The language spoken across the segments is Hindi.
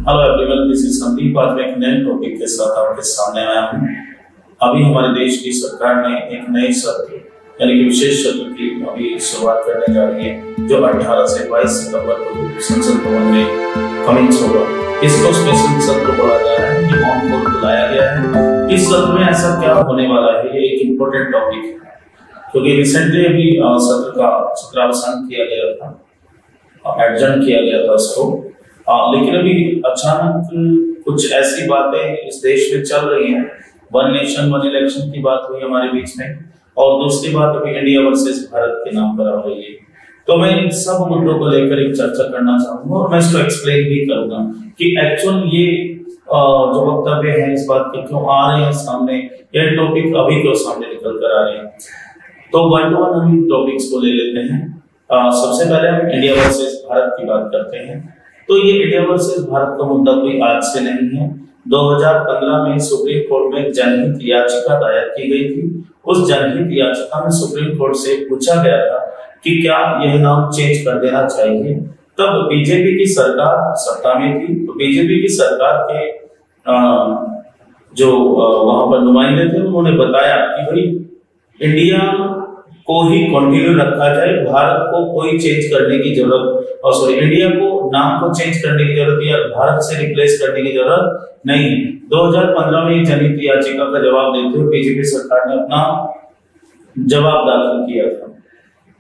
Hello everyone, this is Sandeep. आज मैं एक नए टॉपिक के साथ आपके सामने आया हूँ। अभी हमारे देश की सरकार ने एक नए सत्र यानी कि विशेष सत्र की अभी शुरुआत करने जा रही है, जो 18 से 22 सितंबर को संसद भवन में कमेंस होगा। इसको स्पेशल सत्र बोला जा रहा है, ये मॉक पोल बुलाया गया है। इस सत्र में ऐसा क्या होने वाला है, ये एक इम्पोर्टेंट टॉपिक है, क्योंकि रिसेंटली अभी सत्र का सत्रावसान किया गया था, एडजर्न किया गया था इसको। लेकिन अभी अचानक कुछ ऐसी बातें इस देश में चल रही हैं। वन नेशन वन इलेक्शन की बात हुई हमारे बीच में, और दूसरी बात अभी इंडिया वर्सेस भारत के नाम पर आ रही है। तो मैं इन सब मुद्दों को लेकर एक चर्चा करना चाहूंगा और मैं इसको एक्सप्लेन भी करूंगा कि एक्चुअल ये जो वक्तव्य है इस बात के क्यों आ रहे हैं सामने, ये टॉपिक अभी क्यों सामने निकल कर आ रहे हैं। तो वन टू वन हम टॉपिक्स को ले लेते हैं। सबसे पहले हम इंडिया वर्सेस भारत की बात करते हैं। तो ये इंडिया वर्सेस भारत का मुद्दा कोई आज से नहीं है। 2015 में सुप्रीम कोर्ट में जनहित याचिका दायर की गई थी। उस जनहित याचिका में सुप्रीम कोर्ट से पूछा गया था कि क्या यह नाम चेंज कर देना चाहिए। तब बीजेपी की सरकार सत्ता में थी, तो बीजेपी की सरकार के जो वहां पर नुमाइंदे थे, उन्होंने बताया कि भाई इंडिया को ही कंटिन्यू रखा जाए, भारत को कोई चेंज करने की जरूरत, और इंडिया को नाम को चेंज करने की जरूरत या भारत से रिप्लेस करने की जरूरत नहीं। 2015 में जनहित याचिका का जवाब देते हुए बीजेपी सरकार ने अपना जवाब दाखिल किया था।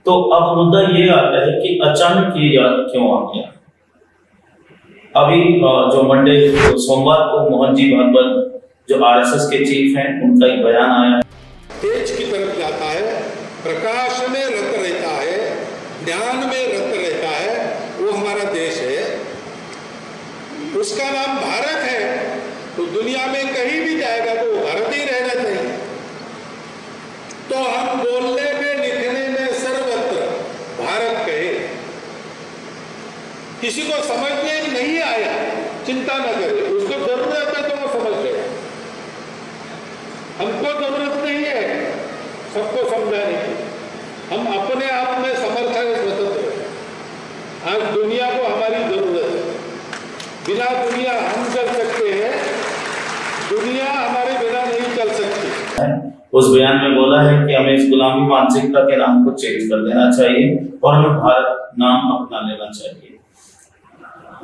तो अब मुद्दा ये आता है कि अचानक ये याद क्यों आ गया। अभी जो मंडे सोमवार को मोहन जी भागवत जो आरएसएस के चीफ हैं, उनका एक बयान आया है। तेज की तरफ जाता है, प्रकाश में रत रहता है, ज्ञान में रत रहता है, वो हमारा देश है। उसका नाम भारत है, तो दुनिया में कहीं भी जाएगा तो भारत ही रहना चाहिए। तो हम बोलने में लिखने में सर्वत्र भारत कहे। किसी को समझ में नहीं आया, चिंता न करे, उसको जरूरत है तो वो समझ ले। हमको जरूरत नहीं है सबको समझाने की, हम अपने आप में समर्थ है, स्वतंत्र है। आज दुनिया को हमारी जरूरत है, बिना दुनिया हम चल सकते हैं, दुनिया हमारे बिना नहीं चल सकती। उस बयान में बोला है कि हमें इस गुलामी मानसिकता के नाम को चेंज कर देना चाहिए और हमें भारत नाम अपना लेना चाहिए।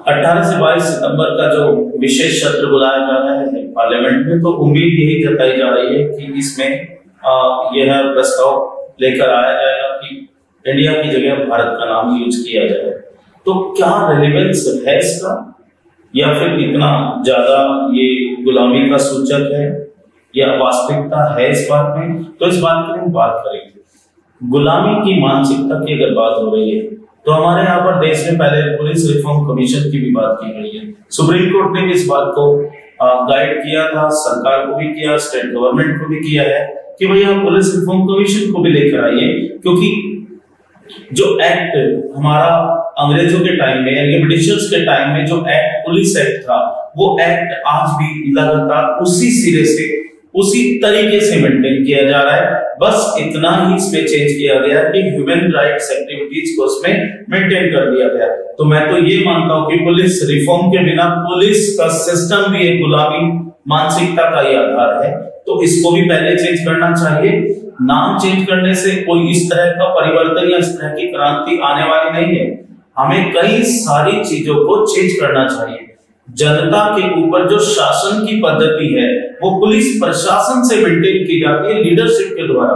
18 से 22 सितंबर का जो विशेष सत्र बुलाया जा रहा है पार्लियामेंट में, तो उम्मीद यही जताई जा रही है कि इसमें यह प्रस्ताव लेकर आया जाएगा कि इंडिया की जगह भारत का नाम यूज किया जाए। तो क्या रेलेवेंस है इसका, या फिर इतना ज्यादा ये गुलामी का सूचक है, या वास्तविकता है इस बात में? तो इस बात की हम बात करेंगे। गुलामी की मानसिकता की अगर बात हो रही है, तो हमारे यहाँ पर देश में पहले पुलिस रिफॉर्म कमीशन की भी बात की गई है। सुप्रीम कोर्ट ने भी इस बात को गाइड किया था, सरकार को भी किया, स्टेट गवर्नमेंट को भी किया है कि भैया पुलिस रिफॉर्म कमीशन को भी लेकर आइए, क्योंकि जो एक्ट हमारा अंग्रेजों के टाइम में यानी ब्रिटिशर्स के टाइम में जो एक्ट पुलिस एक्ट था, वो एक्ट आज भी लगातार उसी सिरे से उसी तरीके से मेंटेन किया जा रहा है। बस इतना ही इसमें चेंज किया गया कि ह्यूमन राइट्स एक्टिविटीज को उसमें मेंटेन कर दिया गया। तो मैं तो ये मानता हूं कि पुलिस रिफॉर्म के बिना पुलिस का सिस्टम भी एक गुलामी मानसिकता का ही आधार है। तो इसको भी पहले चेंज करना चाहिए। नाम चेंज करने से कोई इस तरह का परिवर्तन या इस तरह की क्रांति आने वाली नहीं है। हमें कई सारी चीजों को चेंज करना चाहिए। जनता के ऊपर जो शासन की पद्धति है वो पुलिस प्रशासन से मेंटेन की जाती है, लीडरशिप के द्वारा।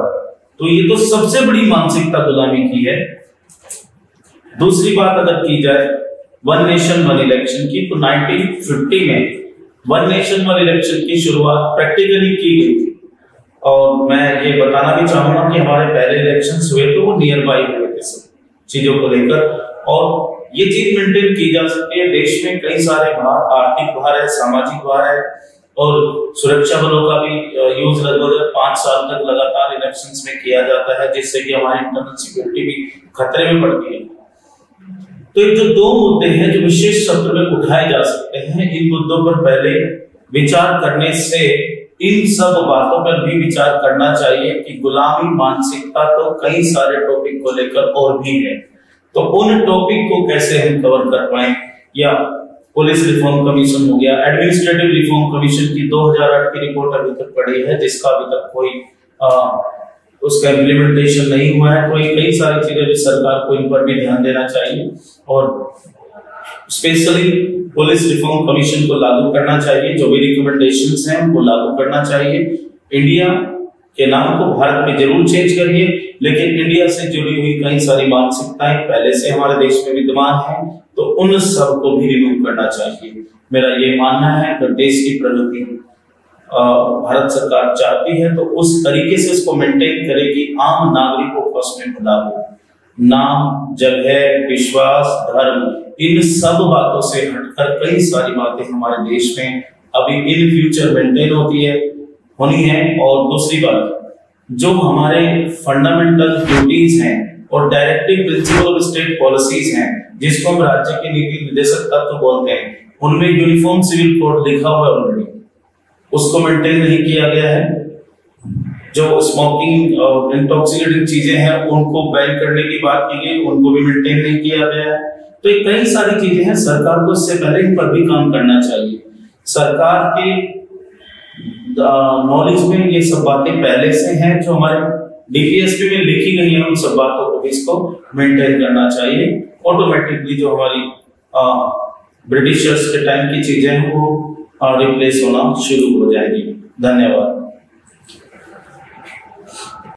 तो ये तो सबसे बड़ी मानसिकता गुलामी की है। दूसरी बात अगर की जाए वन नेशन वन इलेक्शन की, तो 1950 में वन नेशन वन इलेक्शन की शुरुआत प्रैक्टिकली की गई थी। और मैं ये बताना भी चाहूंगा कि हमारे पहले इलेक्शंस हुए तो वो नियर बाई हुए थे सब चीजों को लेकर, और ये चीज मेंटेन की जा सकती है। देश में कई सारे भार, आर्थिक भार है, सामाजिक भार है, और सुरक्षा बलों का भी यूज लगभग 5 साल तक लगातार इलेक्शंस में किया जाता है, जिससे कि हमारी इंटरनल सिक्योरिटी भी खतरे में पड़ती है। तो ये जो 2 मुद्दे हैं जो विशेष सत्र में उठाए जा सकते हैं, इन मुद्दों पर पहले विचार करने से इन सब बातों पर भी विचार करना चाहिए कि गुलामी मानसिकता तो कई सारे टॉपिक को लेकर और भी है। तो उन टॉपिक को कैसे हम कवर कर पाए या पुलिस रिफॉर्म कमीशन हो गया, एडमिनिस्ट्रेटिव रिफॉर्म कमीशन की 2008 की रिपोर्ट अभी तक पड़ी है, जिसका अभी तक कोई उसका इम्प्लीमेंटेशन नहीं हुआ है। तो ये कई सारी चीजें भी सरकार को इन पर भी ध्यान देना चाहिए और स्पेशली पुलिस रिफॉर्म कमीशन को लागू करना चाहिए। जो भी रिकमेंडेशंस हैं उनको लागू करना चाहिए। इंडिया के नाम को भारत में जरूर चेंज करिए, लेकिन इंडिया से जुड़ी हुई कई सारी मानसिकताएं पहले से हमारे देश में विद्यमान है, तो उन सब को भी रिमूव करना चाहिए। मेरा ये मानना है कि देश की प्रगति भारत सरकार चाहती है तो उस तरीके से उसको मेंटेन करेगी। आम नागरिकों को उसमें भला हो, नाम, जगह, विश्वास, धर्म, इन सब बातों से हटकर कई सारी बातें हमारे देश में अभी इन फ्यूचर मेंटेन होनी है। और दूसरी बात, जो हमारे फंडामेंटल ड्यूटीज हैं और directive principle of state policies हैं, जिसको हम राज्य के नीति निर्देशक तत्व बोलते हैं, उनमें यूनिफॉर्म सिविल कोड लिखा हुआ है ऑलरेडी, उसको मेंटेन नहीं किया गया है। जो स्मोकिंग और इंटॉक्सिकेटिंग चीजें हैं उनको बैन करने की बात की गई, उनको भी मेंटेन नहीं किया गया है। तो ये कई सारी चीजें हैं, सरकार को इससे पहले इन पर भी काम करना चाहिए। सरकार के नॉलेज में ये सब बातें पहले से हैं, जो हमारे डीपीएसपी में लिखी गई है, उन सब बातों को भी इसको मेंटेन करना चाहिए। ऑटोमेटिकली जो हमारी ब्रिटिशर्स के टाइम की चीजें हैं वो रिप्लेस होना शुरू हो जाएगी। धन्यवाद।